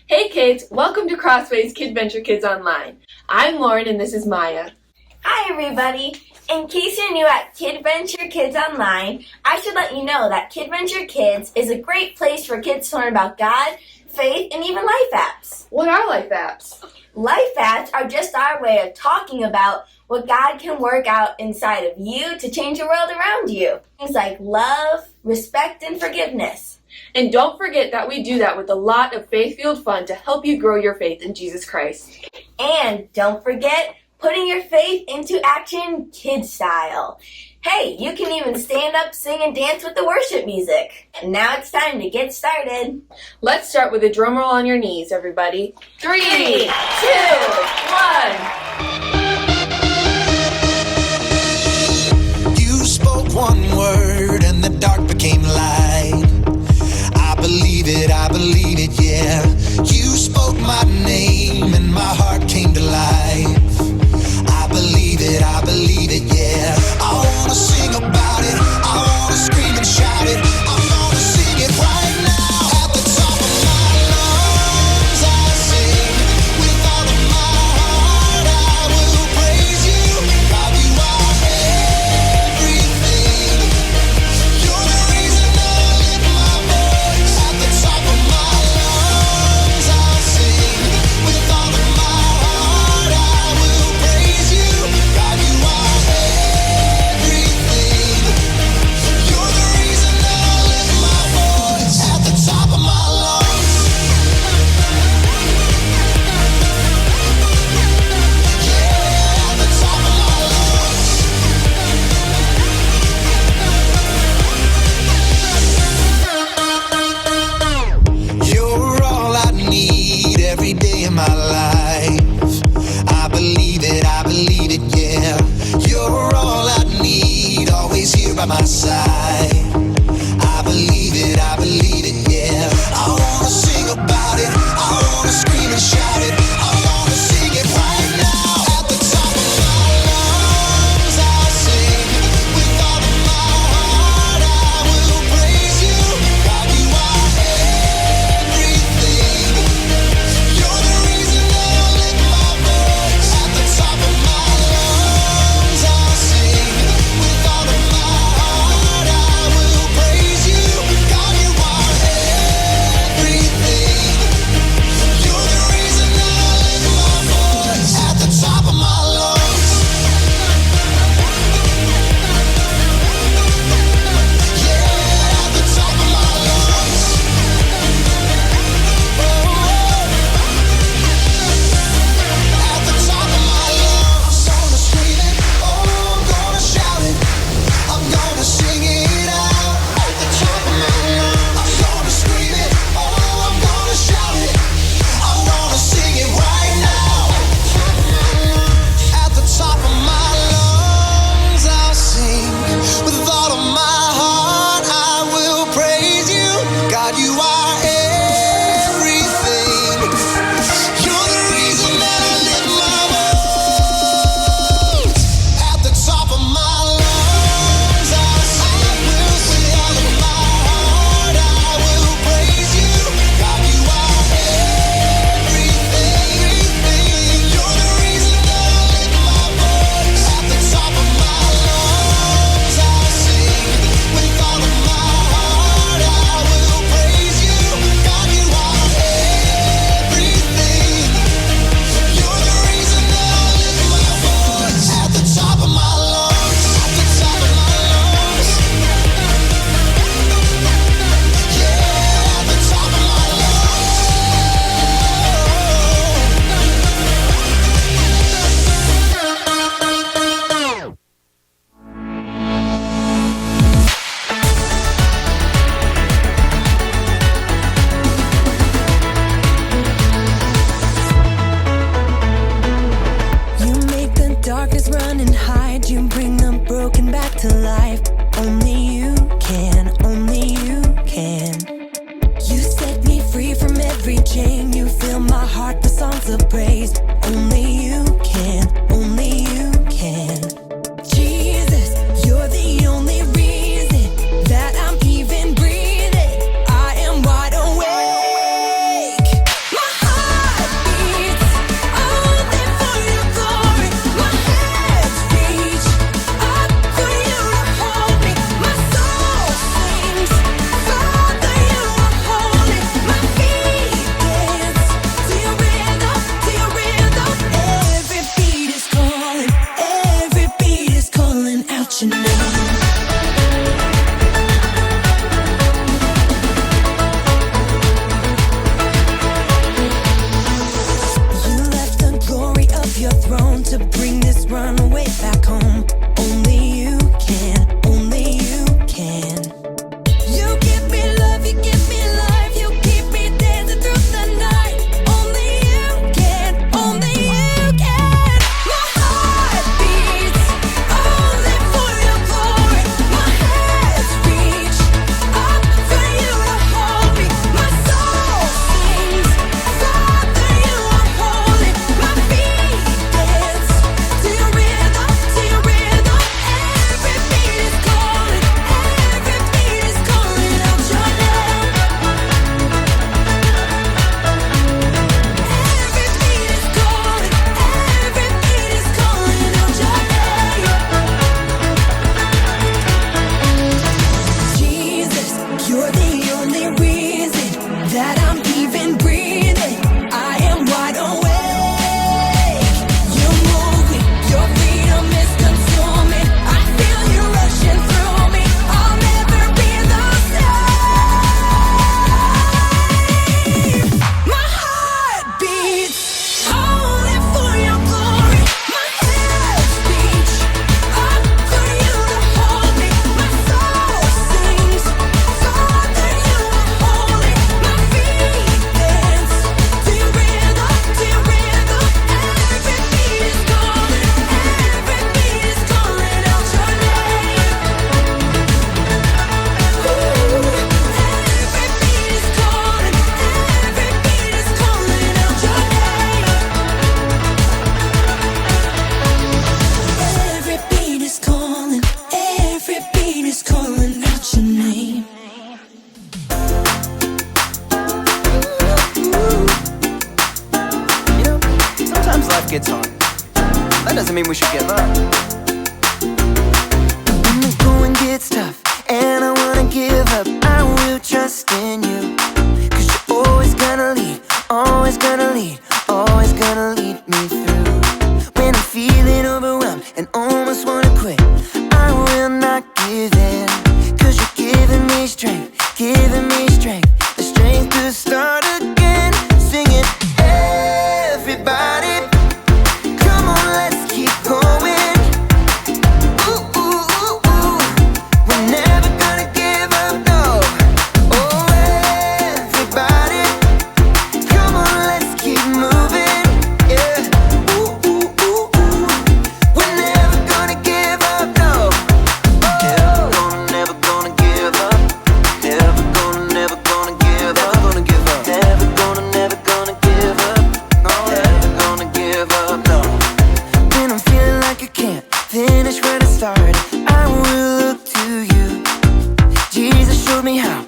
Hey kids, welcome to CrossWay's KidVenture Kids Online. I'm Lauren and this is Maya. Hi everybody! In case you're new at KidVenture Kids Online, I should let you know that KidVenture Kids is a great place for kids to learn about God, faith, and even life apps. What are life apps? Life apps are just our way of talking about what God can work out inside of you to change the world around you. Things like love, respect, and forgiveness. And don't forget that we do that with a lot of faith-fueled fun to help you grow your faith in Jesus Christ. And don't forget putting your faith into action KidStyle. Hey, you can even stand up, sing, and dance with the worship music. And now it's time to get started. Let's start with a drum roll on your knees, everybody. 3, 2, 1. You spoke one word and the dark became light. I believe it, yeah. You spoke my name and my heart came to life. I believe it, yeah. I wanna sing about it, I wanna scream and shout it. I'm gonna sing it right now. At the top of my lungs I sing, with all of my heart I will doesn't mean we should give up. When the going gets tough and I wanna give up, I will trust in you. 'Cause you're always gonna lead, always gonna lead, always gonna lead me through. When I'm feeling overwhelmed and almost wanna quit, I will not give in. 'Cause you're giving me strength, the strength to start again. Singing, everybody, come on, let's keep going. Ooh, ooh, ooh, ooh. We're never gonna give up, no. Oh, everybody, come on, let's keep moving. Yeah. Ooh, ooh, ooh, ooh. We're never gonna give up, no. Never gonna give up. Never gonna give up. Never gonna give up. No, never gonna give up, no. When I'm feeling like I can't finish where I started, I will look to you. Jesus showed me how,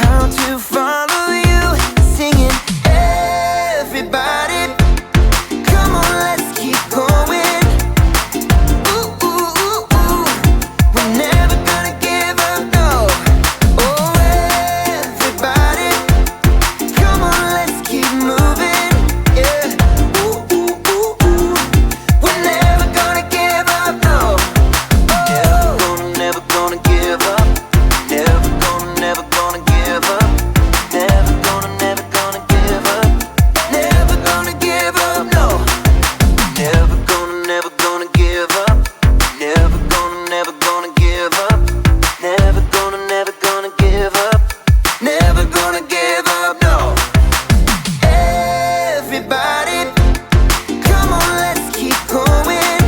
how to follow you. Singing, everybody, come on, let's keep going. Ooh, ooh, ooh, ooh. We're never gonna give up, no. Oh, everybody, come on, let's keep moving. Yeah. Ooh, ooh, ooh, ooh. We're never gonna give up, no. Never gonna give up. Never gonna give up. Never gonna give up. Never gonna give up, no. Never gonna give up. Never gonna give up. Never gonna give up. Never gonna give up, no. Everybody, come on, let's keep going.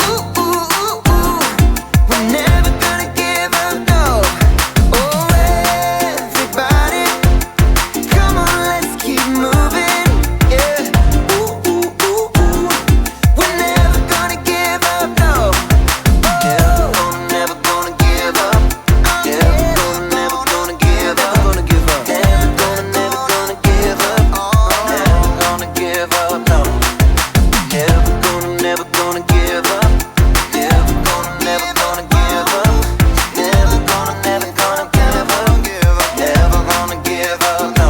Ooh, ooh, ooh, ooh. We're never gonna give up, no. Oh, everybody, come on, let's keep moving. Yeah. Ooh, ooh, ooh, ooh. We're never gonna give up, no. Never gonna give up. Never gonna give up. Never gonna give up. Never gonna give up. Never gonna give up, no. Never gonna give up. Never gonna give up. Never gonna give up. Never gonna give up, no.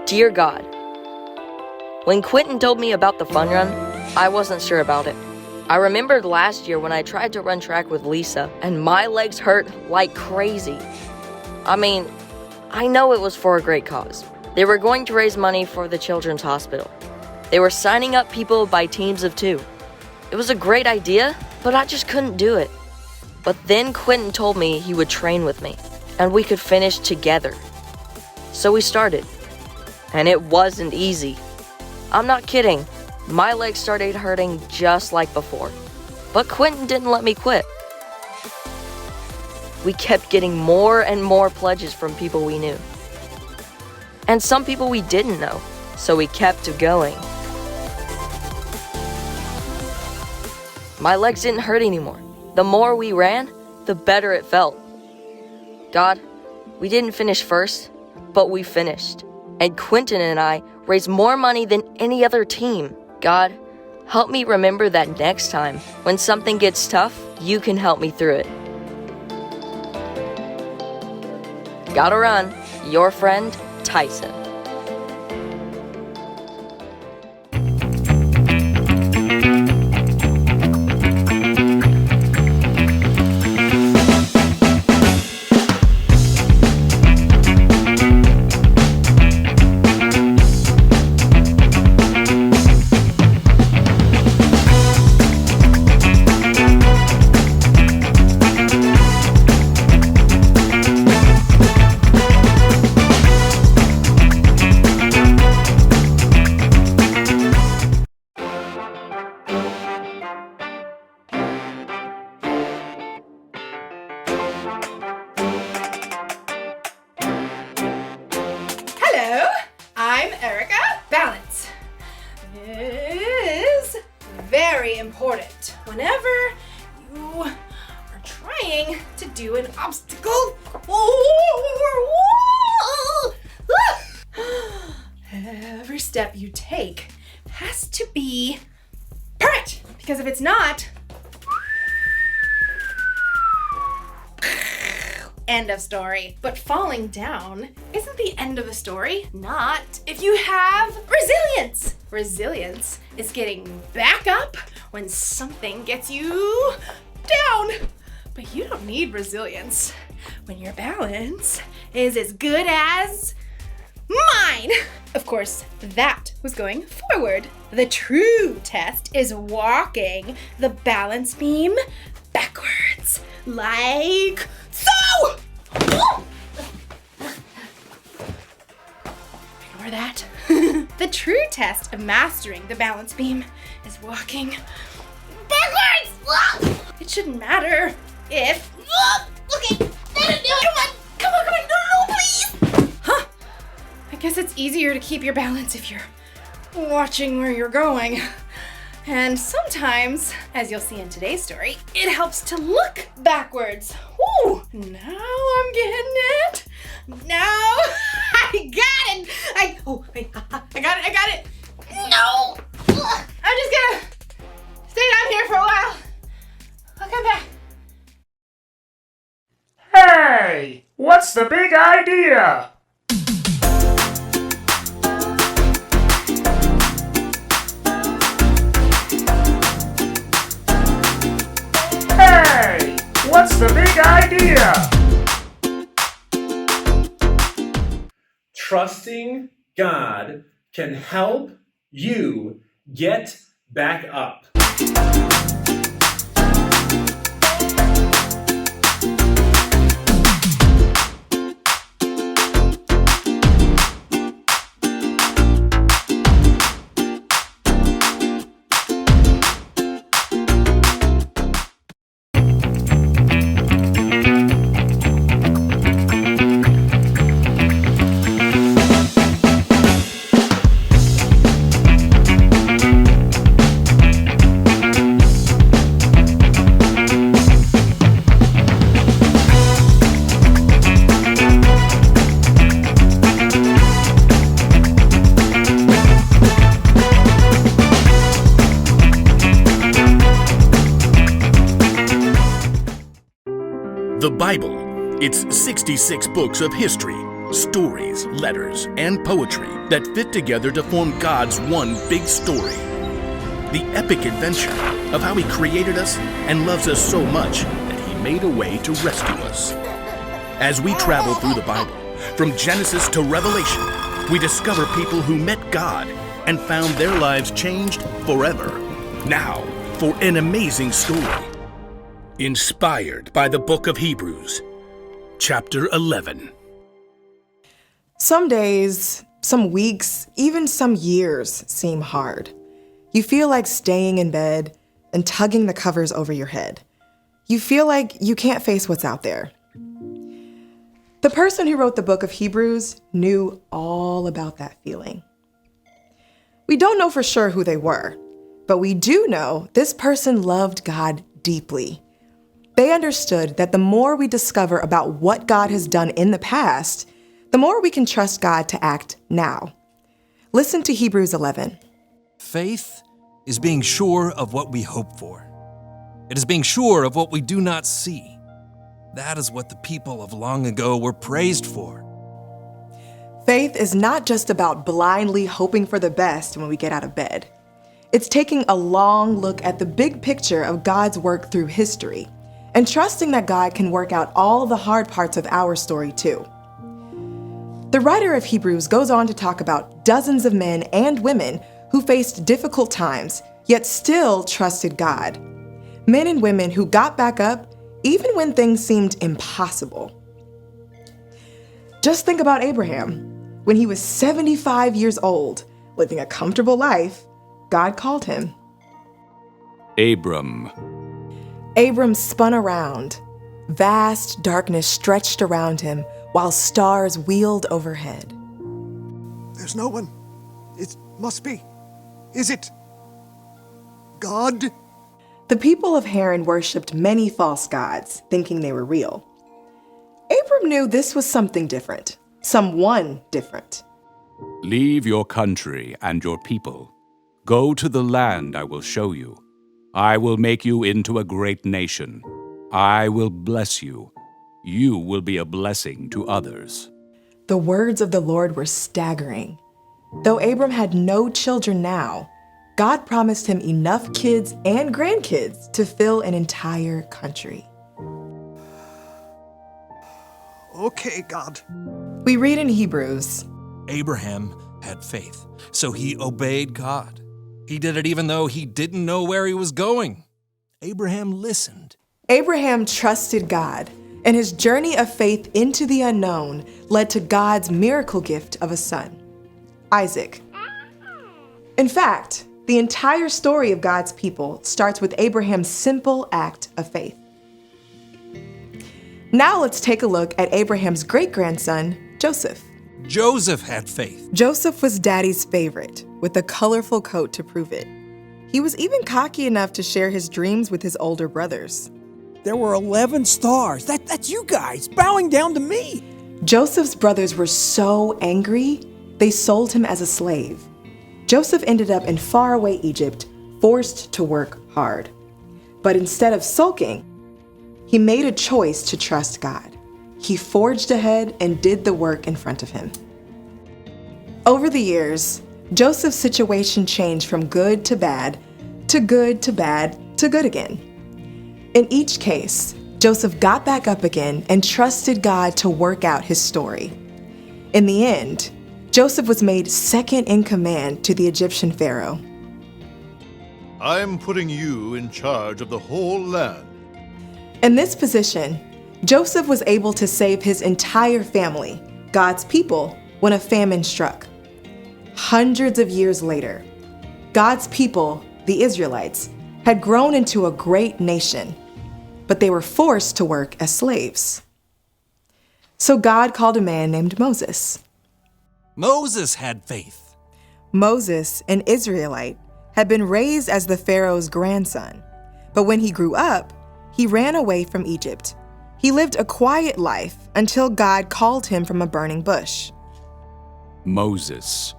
Dear God, when Quentin told me about the fun run, I wasn't sure about it. I remembered last year when I tried to run track with Lisa and my legs hurt like crazy. I mean, I know it was for a great cause. They were going to raise money for the children's hospital. They were signing up people by teams of 2. It was a great idea, but I just couldn't do it. But then Quentin told me he would train with me and we could finish together. So we started. And it wasn't easy. I'm not kidding. My legs started hurting just like before. But Quentin didn't let me quit. We kept getting more and more pledges from people we knew. And some people we didn't know, so we kept going. My legs didn't hurt anymore. The more we ran, the better it felt. God, we didn't finish first, but we finished. And Quentin and I raised more money than any other team. God, help me remember that next time, when something gets tough, you can help me through it. Gotta run. Your friend, Tyson. Hello, I'm Erica. Balance is very important whenever you are trying to do an obstacle Every step you take has to be perfect, because if it's not, end of story. But falling down isn't the end of the story. Not if you have resilience. Resilience is getting back up when something gets you down. But you don't need resilience when your balance is as good as mine. Of course, that was going forward. The true test is walking the balance beam backwards, like so! Ignore that. The true test of mastering the balance beam is walking backwards! It shouldn't matter if... Okay, that'll do it! Come on, no, please! Huh? I guess it's easier to keep your balance if you're watching where you're going. And sometimes, as you'll see in today's story, it helps to look backwards. Woo! Now I'm getting it. Now I got it. I got it. No! I'm just gonna stay down here for a while. I'll come back. Hey! What's the big idea? Hey! What's the big idea? Trusting God can help you get back up. The Bible. It's 66 books of history, stories, letters, and poetry that fit together to form God's one big story. The epic adventure of how He created us and loves us so much that He made a way to rescue us. As we travel through the Bible, from Genesis to Revelation, we discover people who met God and found their lives changed forever. Now, for an amazing story. Inspired by the book of Hebrews, chapter 11. Some days, some weeks, even some years seem hard. You feel like staying in bed and tugging the covers over your head. You feel like you can't face what's out there. The person who wrote the book of Hebrews knew all about that feeling. We don't know for sure who they were, but we do know this person loved God deeply. They understood that the more we discover about what God has done in the past, the more we can trust God to act now. Listen to Hebrews 11. Faith is being sure of what we hope for. It is being sure of what we do not see. That is what the people of long ago were praised for. Faith is not just about blindly hoping for the best when we get out of bed. It's taking a long look at the big picture of God's work through history and trusting that God can work out all the hard parts of our story too. The writer of Hebrews goes on to talk about dozens of men and women who faced difficult times, yet still trusted God. Men and women who got back up even when things seemed impossible. Just think about Abraham. When he was 75 years old, living a comfortable life, God called him. Abram spun around. Vast darkness stretched around him while stars wheeled overhead. There's no one. It must be. Is it God? The people of Haran worshipped many false gods, thinking they were real. Abram knew this was something different, someone different. Leave your country and your people. Go to the land I will show you. I will make you into a great nation. I will bless you. You will be a blessing to others. The words of the Lord were staggering. Though Abram had no children now, God promised him enough kids and grandkids to fill an entire country. Okay, God. We read in Hebrews, Abraham had faith, so he obeyed God. He did it even though he didn't know where he was going. Abraham listened. Abraham trusted God, and his journey of faith into the unknown led to God's miracle gift of a son, Isaac. In fact, the entire story of God's people starts with Abraham's simple act of faith. Now let's take a look at Abraham's great-grandson, Joseph. Joseph had faith. Joseph was Daddy's favorite, with a colorful coat to prove it. He was even cocky enough to share his dreams with his older brothers. There were 11 stars. That's you guys bowing down to me. Joseph's brothers were so angry, they sold him as a slave. Joseph ended up in faraway Egypt, forced to work hard. But instead of sulking, he made a choice to trust God. He forged ahead and did the work in front of him. Over the years, Joseph's situation changed from good to bad, to good to bad, to good again. In each case, Joseph got back up again and trusted God to work out his story. In the end, Joseph was made second in command to the Egyptian Pharaoh. I'm putting you in charge of the whole land. In this position, Joseph was able to save his entire family, God's people, when a famine struck. Hundreds of years later, God's people, the Israelites, had grown into a great nation, but they were forced to work as slaves. So God called a man named Moses. Moses had faith. Moses, an Israelite, had been raised as the Pharaoh's grandson, but when he grew up, he ran away from Egypt. He lived a quiet life until God called him from a burning bush. Moses.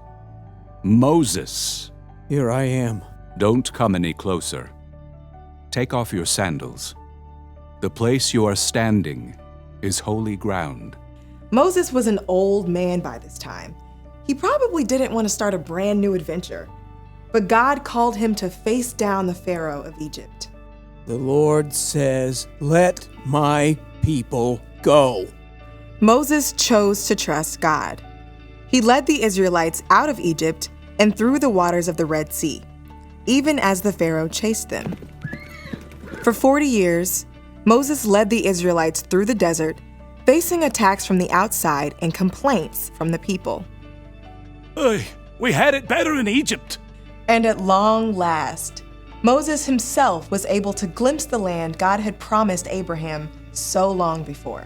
Moses. Here I am. Don't come any closer. Take off your sandals. The place you are standing is holy ground. Moses was an old man by this time. He probably didn't want to start a brand new adventure, but God called him to face down the Pharaoh of Egypt. The Lord says, "Let my people go." Moses chose to trust God. He led the Israelites out of Egypt and through the waters of the Red Sea, even as the Pharaoh chased them. For 40 years, Moses led the Israelites through the desert, facing attacks from the outside and complaints from the people. Hey, we had it better in Egypt. And at long last, Moses himself was able to glimpse the land God had promised Abraham so long before.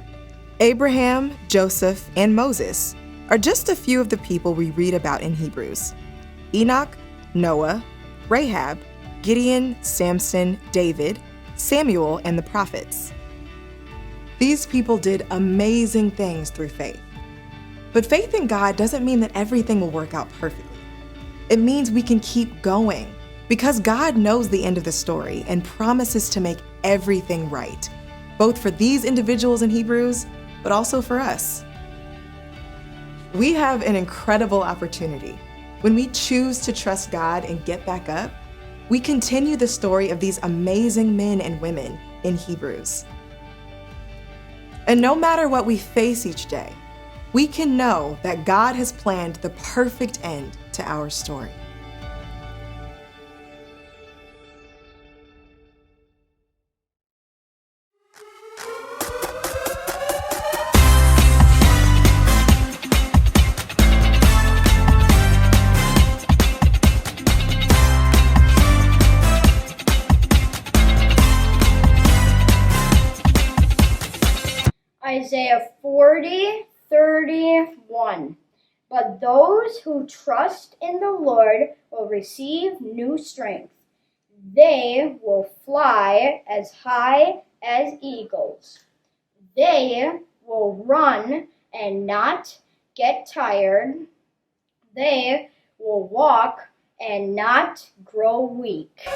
Abraham, Joseph, and Moses are just a few of the people we read about in Hebrews. Enoch, Noah, Rahab, Gideon, Samson, David, Samuel, and the prophets. These people did amazing things through faith. But faith in God doesn't mean that everything will work out perfectly. It means we can keep going because God knows the end of the story and promises to make everything right, both for these individuals in Hebrews, but also for us. We have an incredible opportunity. When we choose to trust God and get back up, we continue the story of these amazing men and women in Hebrews. And no matter what we face each day, we can know that God has planned the perfect end to our story. Isaiah 40:31. But those who trust in the Lord will receive new strength. They will fly as high as eagles. They will run and not get tired. They will walk and not grow weak.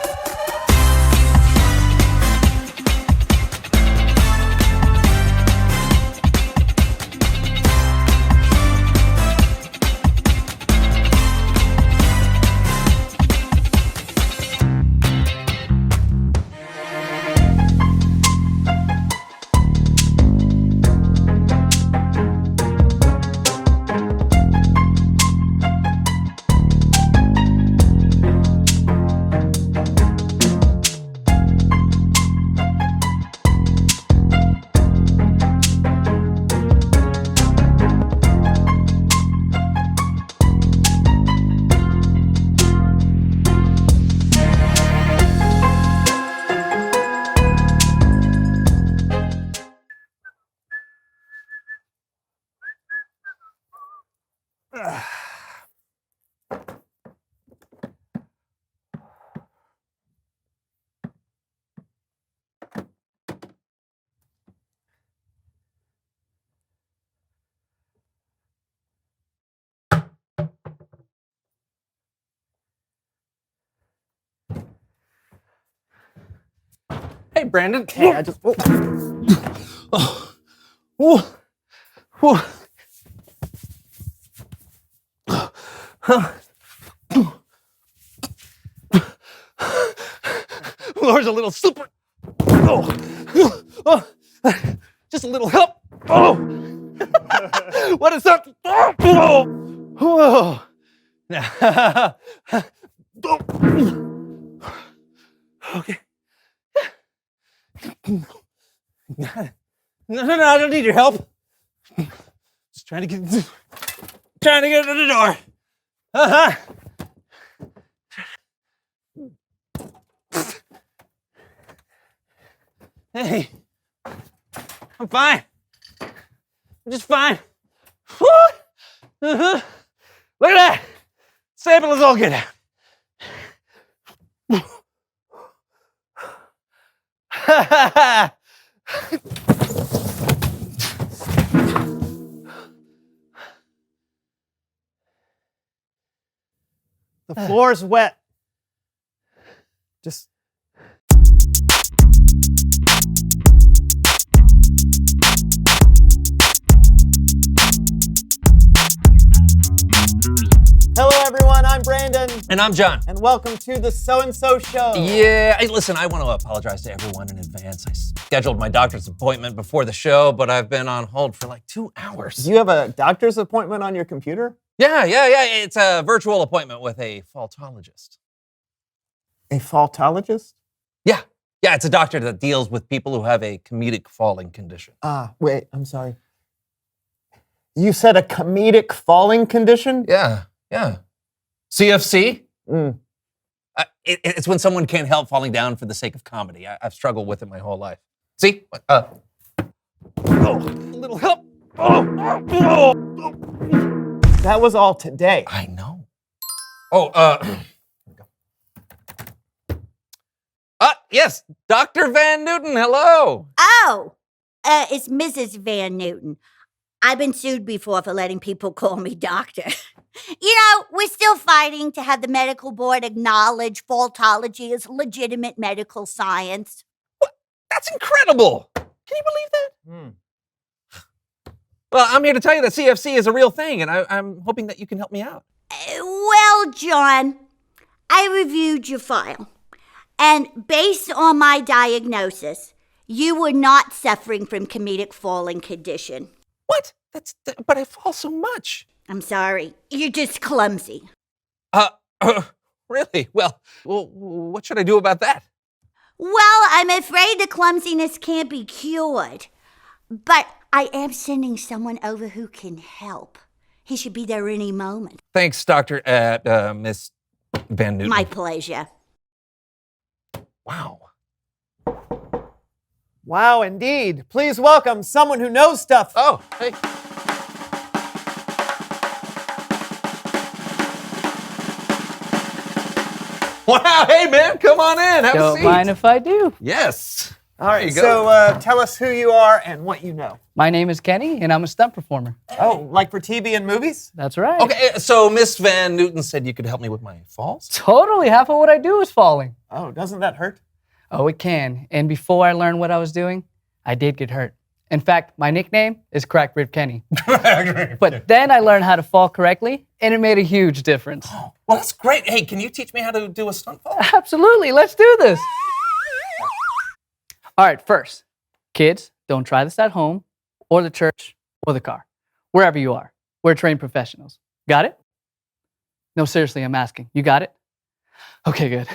Hey, Brandon. Hey, I just. Whoa. There's a little slippery. Just a little help. What is that? Whoa. Okay. No, I don't need your help. Just trying to get to the door. Hey, I'm fine. I'm just fine. Look at that. Sample is all good. The floor's wet. Just. Hello, everyone. I'm Brandon. And I'm John. And welcome to the So-and-So Show. Yeah, hey, listen, I want to apologize to everyone in advance. I scheduled my doctor's appointment before the show, but I've been on hold for like 2 hours. You have a doctor's appointment on your computer? Yeah. It's a virtual appointment with a faultologist. A faultologist? Yeah, it's a doctor that deals with people who have a comedic falling condition. Wait, I'm sorry. You said a comedic falling condition? Yeah. CFC? It's when someone can't help falling down for the sake of comedy. I've struggled with it my whole life. See? A little help. That was all today. I know. Yes, Dr. Van Newton, hello. It's Mrs. Van Newton. I've been sued before for letting people call me doctor. We're still fighting to have the medical board acknowledge faultology as legitimate medical science. That's incredible. Can you believe that? Well, I'm here to tell you that CFC is a real thing, and I'm hoping that you can help me out. Well, John, I reviewed your file, and based on my diagnosis, you were not suffering from comedic falling condition. What? But I fall so much. I'm sorry. You're just clumsy. Really? Well, what should I do about that? Well, I'm afraid the clumsiness can't be cured. But I am sending someone over who can help. He should be there any moment. Thanks, Dr. Miss Van Newton. My pleasure. Wow. Wow, indeed. Please welcome someone who knows stuff. Oh, hey. Wow, hey man, come on in. Have a Don't seat. mind if I do. Yes. All right, There you go. so tell us who you are and what you know. My name is Kenny, and I'm a stunt performer. Oh, like for TV and movies? That's right. Okay, so Miss Van Newton said you could help me with my falls? Totally. Half of what I do is falling. Oh, doesn't that hurt? Oh, it can. And before I learned what I was doing, I did get hurt. In fact, my nickname is Crack Rib Kenny. But then I learned how to fall correctly, and it made a huge difference. Well, that's great. Hey, can you teach me how to do a stunt fall? Absolutely. Let's do this. All right, first, kids, don't try this at home or the church or the car, wherever you are. We're trained professionals. Got it? No, seriously, I'm asking. You got it? Okay, good.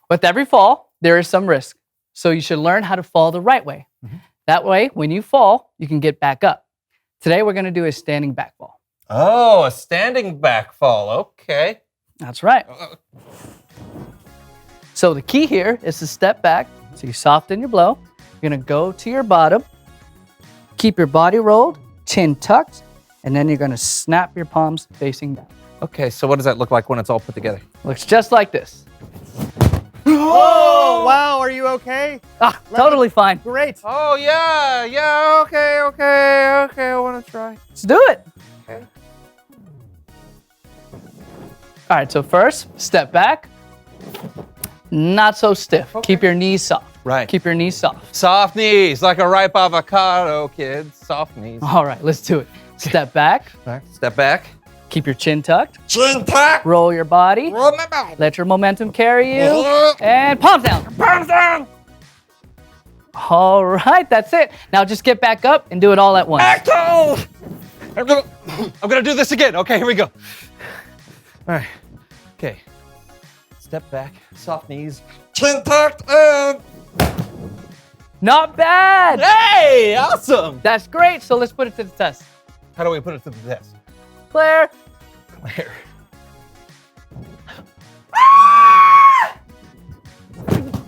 With every fall, there is some risk. So you should learn how to fall the right way. That way, when you fall, you can get back up. Today, we're going to do a standing back fall. Oh, a standing back fall. Okay. That's right. So the key here is to step back. So you soften your blow. You're going to go to your bottom. Keep your body rolled, chin tucked, and then you're going to snap your palms facing down. Okay, so what does that look like when it's all put together? Looks just like this. Oh, wow, are you okay? Ah, totally fine. Great. Oh, yeah, okay, I want to try. Let's do it. Okay. All right, so first, step back. Not so stiff. Okay. Keep your knees soft. Right. Keep your knees soft. Soft knees, like a ripe avocado, kids. Soft knees. All right, let's do it. Step back. Step back. Keep your chin tucked. Chin tucked. Roll your body. Roll my body. Let your momentum carry you. And palms down. Palms down. All right, that's it. Now just get back up and do it all at once. Acto! I'm gonna do this again. Okay, here we go. All right. Okay. Step back, soft knees, chin tucked, and... Not bad. Hey, awesome. That's great. So let's put it to the test. How do we put it to the test? Claire. Claire.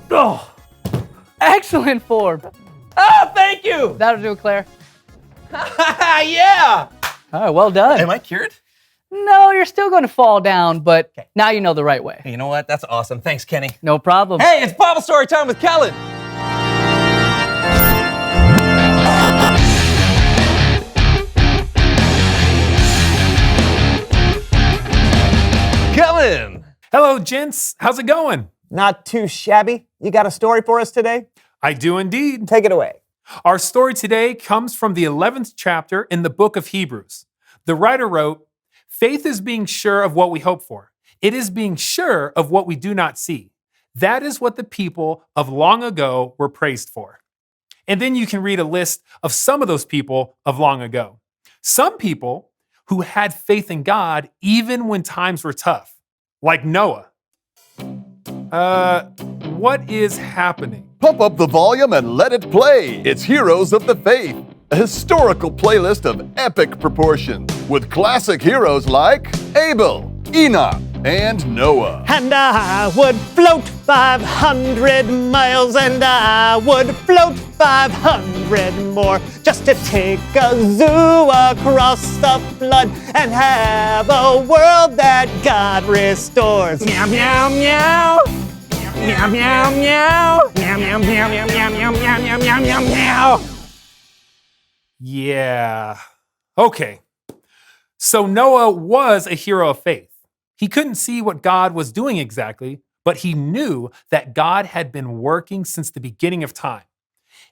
Oh, excellent form. Oh, thank you. That'll do it, Claire. Yeah. All right, well done. Am I cured? No, you're still going to fall down, but now you know the right way. Hey, you know what? That's awesome. Thanks, Kenny. No problem. Hey, it's Bible story time with Kellen. Kellen. Hello, gents. How's it going? Not too shabby. You got a story for us today? I do indeed. Take it away. Our story today comes from the 11th chapter in the book of Hebrews. The writer wrote, "Faith is being sure of what we hope for. It is being sure of what we do not see. That is what the people of long ago were praised for." And then you can read a list of some of those people of long ago. Some people who had faith in God even when times were tough, like Noah. What is happening? Pump up the volume and let it play. It's Heroes of the Faith, a historical playlist of epic proportions with classic heroes like Abel, Enoch, and Noah. And I would float 500 miles, and I would float 500 more just to take a zoo across the flood and have a world that God restores. Meow, meow, meow. Meow, meow, meow. Meow, meow, meow, meow, meow, meow, meow, meow, meow, meow. Yeah. Okay. So Noah was a hero of faith. He couldn't see what God was doing exactly, but he knew that God had been working since the beginning of time.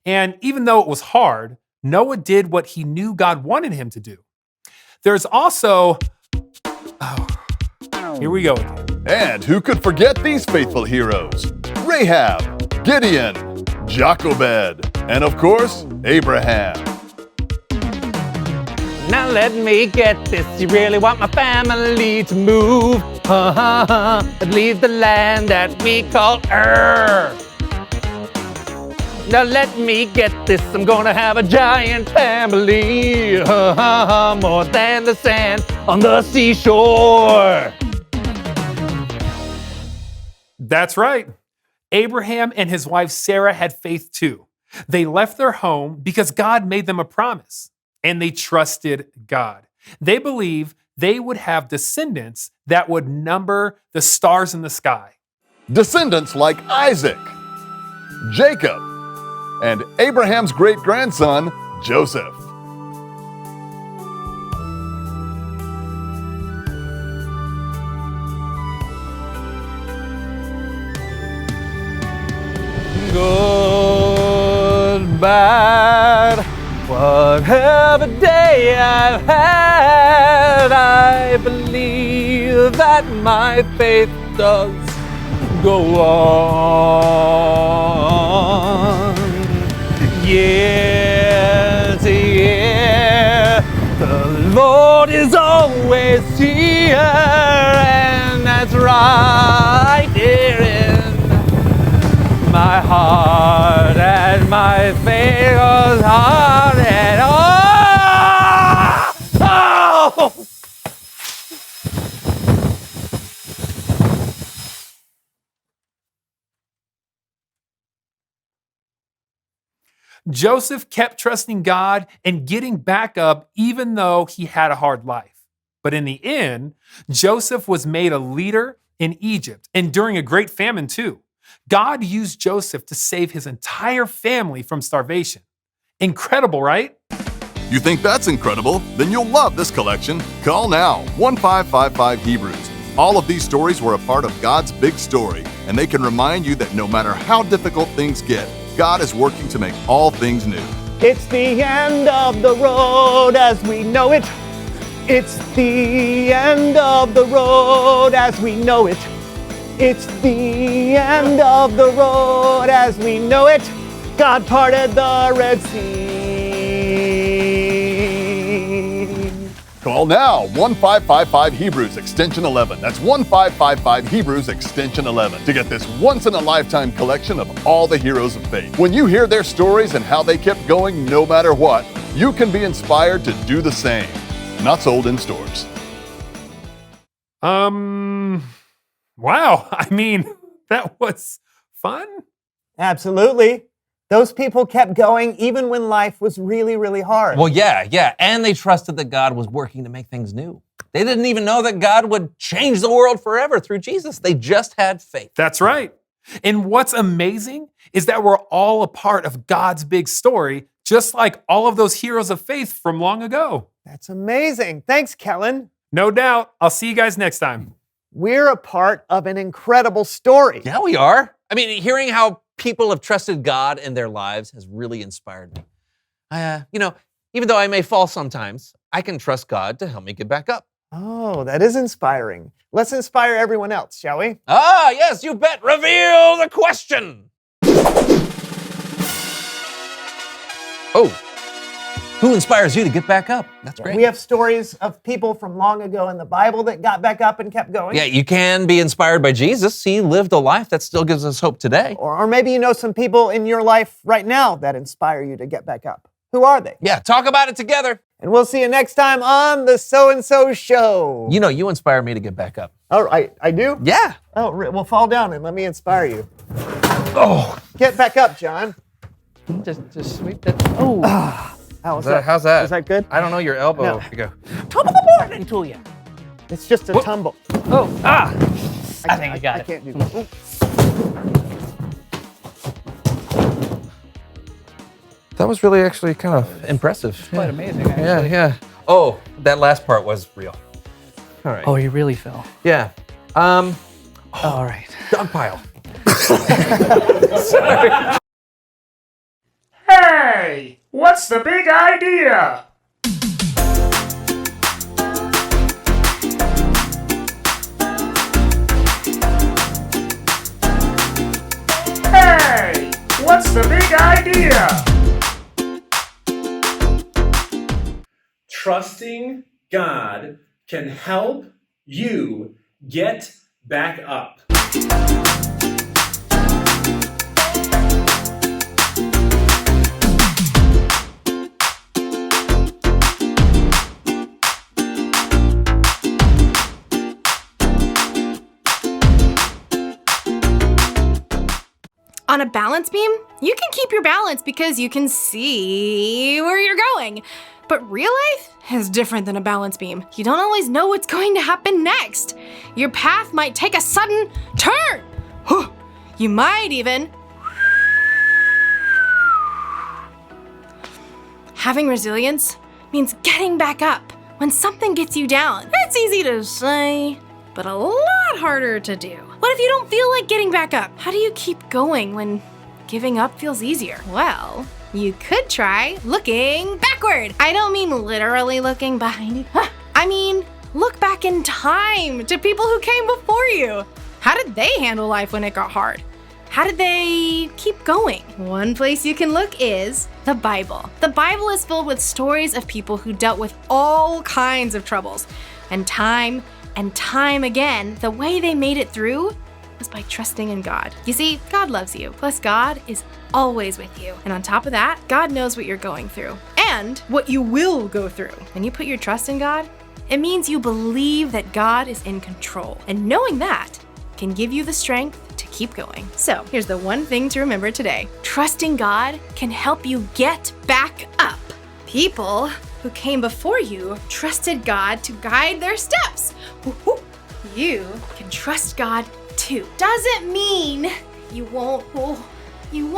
And even though it was hard, Noah did what he knew God wanted him to do. There's also... here we go again. And who could forget these faithful heroes? Rahab, Gideon, Jochebed, and of course, Abraham. Now let me get this. You really want my family to move? And leave the land that we call Earth. Now let me get this. I'm gonna have a giant family. More than the sand on the seashore. That's right. Abraham and his wife Sarah had faith too. They left their home because God made them a promise, and they trusted God. They believed they would have descendants that would number the stars in the sky. Descendants like Isaac, Jacob, and Abraham's great-grandson, Joseph. Good, bad, whatever day I've had, I believe that my faith does go on. Year to year, the Lord is always here, and that's right here in my heart, and my faith goes on and on. Oh! Joseph kept trusting God and getting back up even though he had a hard life. But in the end, Joseph was made a leader in Egypt and during a great famine too. God used Joseph to save his entire family from starvation. Incredible, right? You think that's incredible? Then you'll love this collection. Call now, 1555 Hebrews. All of these stories were a part of God's big story, and they can remind you that no matter how difficult things get, God is working to make all things new. It's the end of the road as we know it. It's the end of the road as we know it. It's the end of the road as we know it. God parted the Red Sea. Call now, 1555 Hebrews extension 11. That's 1555 Hebrews extension 11 to get this once-in-a-lifetime collection of all the heroes of faith. When you hear their stories and how they kept going no matter what, you can be inspired to do the same. Not sold in stores. Wow. I mean, that was fun. Absolutely. Those people kept going even when life was really, really hard. Well, yeah. And they trusted that God was working to make things new. They didn't even know that God would change the world forever through Jesus. They just had faith. That's right. And what's amazing is that we're all a part of God's big story, just like all of those heroes of faith from long ago. That's amazing. Thanks, Kellen. No doubt. I'll see you guys next time. We're a part of an incredible story. Yeah, we are. I mean, hearing how people have trusted God in their lives has really inspired me. Even though I may fall sometimes, I can trust God to help me get back up. Oh, that is inspiring. Let's inspire everyone else, shall we? Ah, yes, you bet. Reveal the question. Oh, who inspires you to get back up? That's great. We have stories of people from long ago in the Bible that got back up and kept going. Yeah, you can be inspired by Jesus. He lived a life that still gives us hope today. Or maybe you know some people in your life right now that inspire you to get back up. Who are they? Yeah, talk about it together. And we'll see you next time on the So-and-so Show. You know, you inspire me to get back up. Oh, I do? Yeah. Oh, well, fall down and let me inspire you. Oh. Get back up, John. Just sweep that. Oh. How's that? How's that? Is that good? I don't know your elbow. No. You go. Tumble the board into you. It's just a tumble. Oh, I think I got it. I can't do that. Ooh. That was really actually kind of impressive. Quite amazing, actually. Yeah. Oh, that last part was real. All right. Oh, you really fell. Yeah. All right. Dog pile. Sorry. Hey, what's the big idea? Hey, what's the big idea? Trusting God can help you get back up. On a balance beam, you can keep your balance because you can see where you're going. But real life is different than a balance beam. You don't always know what's going to happen next. Your path might take a sudden turn. You might even... Having resilience means getting back up when something gets you down. That's easy to say, but a lot harder to do. What if you don't feel like getting back up? How do you keep going when giving up feels easier? Well, you could try looking backward. I don't mean literally looking behind you. I mean, look back in time to people who came before you. How did they handle life when it got hard? How did they keep going? One place you can look is the Bible. The Bible is filled with stories of people who dealt with all kinds of troubles. And time again, the way they made it through was by trusting in God. You see, God loves you, plus God is always with you. And on top of that, God knows what you're going through and what you will go through. When you put your trust in God, it means you believe that God is in control. And knowing that can give you the strength to keep going. So here's the one thing to remember today. Trusting God can help you get back up. People who came before you trusted God to guide their steps. You can trust God too. Doesn't mean you won't. You're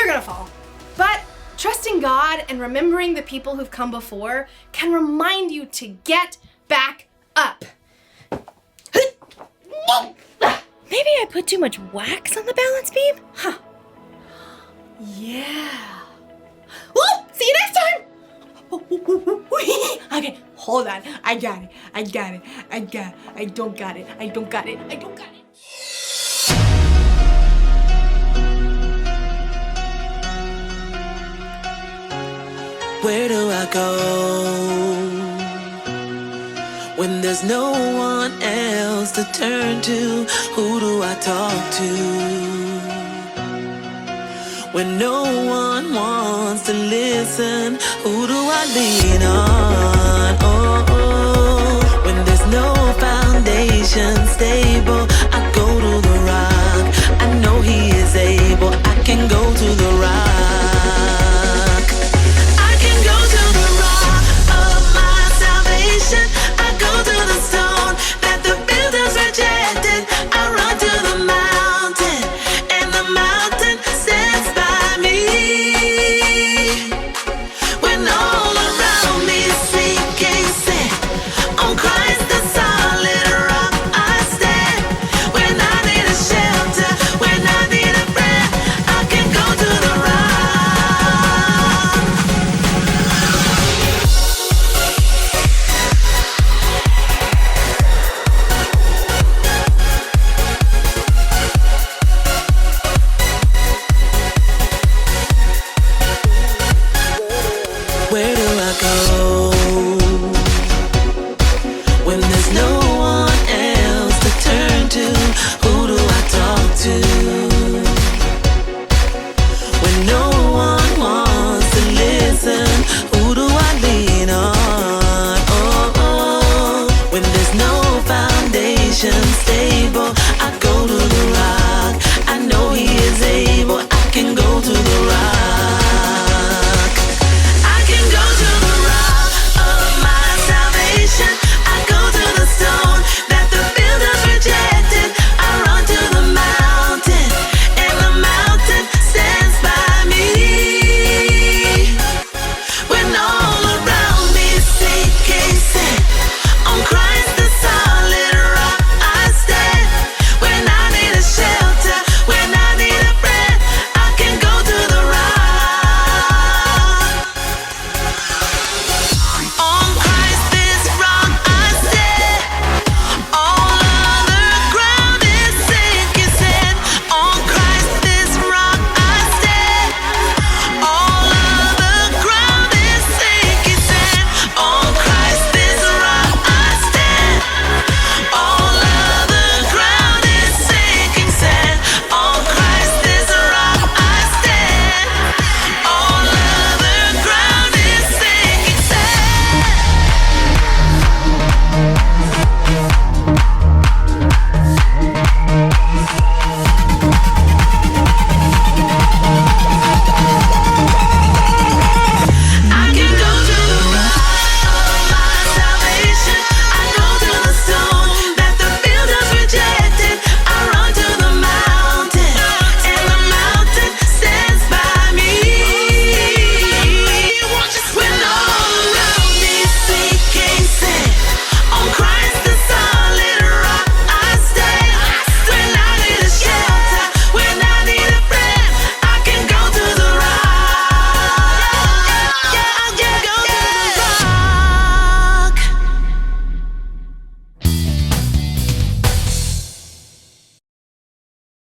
gonna fall. But trusting God and remembering the people who've come before can remind you to get back up. Maybe I put too much wax on the balance beam? Yeah. Well, see you next time! Okay, hold on. I got it. I don't got it. Where do I go when there's no one else to turn to? Who do I talk to when no one wants to listen? Who do I lean on?